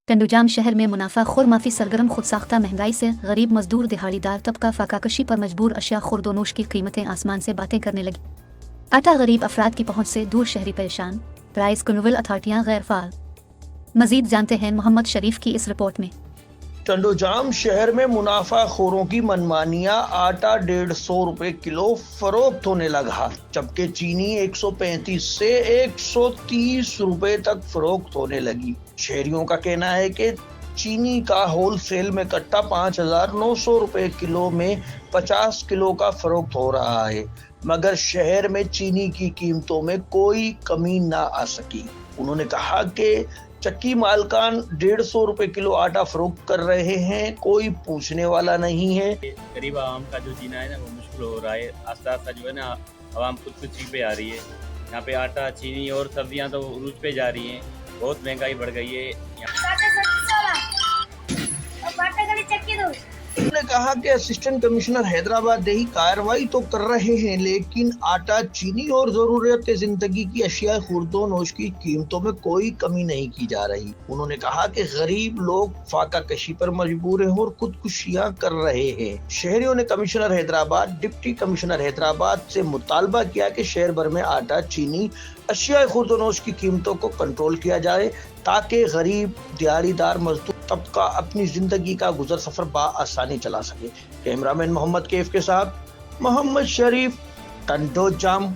टंडूजाम शहर में मुनाफा खोर माफी सरगर्म खुद साख्ता महंगाई से गरीब मजदूर दिहाड़ीदार तबका फाकाकशी पर मजबूर अशिया खुर्दोनोश की कीमतें आसमान से बातें करने लगी। आटा गरीब अफराद की पहुंच से दूर, शहरी परेशान, प्राइस कन्वल अथॉरिटियां गैर फाल। मजीद जानते हैं मोहम्मद शरीफ की इस रिपोर्ट में। टंडूजाम शहर में मुनाफा खोरों की मनमानियां, आटा 150 रुपए किलो फरोख्त होने लगा, जबकि चीनी 135 से 130 रुपए तक फरोख्त होने लगी। शहरियों का कहना है कि चीनी का होलसेल में कट्टा 5,900 रुपए किलो में 50 किलो का फरोख्त हो रहा है, मगर शहर में चीनी की कीमतों में कोई कमी ना आ सकी। उन्होंने कहा कि चक्की मालकान 150 रुपए किलो आटा फरोख्त कर रहे हैं, कोई पूछने वाला नहीं है। गरीब आवाम का जो जीना है ना वो मुश्किल हो रहा है। आस्ता आस्ता जो है ना आवाम खुदकुशी पे आ रही है। यहाँ पे आटा, चीनी और सब्जियाँ तो उरूज पे जा रही हैं। बहुत महंगाई बढ़ गई है। उन्होंने कहा कि असिस्टेंट कमिश्नर हैदराबाद दही कार्रवाई तो कर रहे हैं, लेकिन आटा, चीनी और जरूरत जिंदगी की अशिया खुर्दोनोश की कीमतों में कोई कमी नहीं की जा रही। उन्होंने कहा कि गरीब लोग फाका कशी पर मजबूर हैं और खुदकुशियां कर रहे हैं। शहरियों ने commissioner Hyderabad, deputy commissioner Hyderabad से मुतालबा किया कि शहर भर में आटा, चीनी, अशिया खुर्दोनोश की कीमतों को कंट्रोल किया जाए, ताकि गरीब दिहाड़ीदार मजदूर तबका अपनी जिंदगी का गुजर सफर आसानी चला सके। कैमरामैन मोहम्मद कैफ के साथ मोहम्मद शरीफ, टंडूजाम।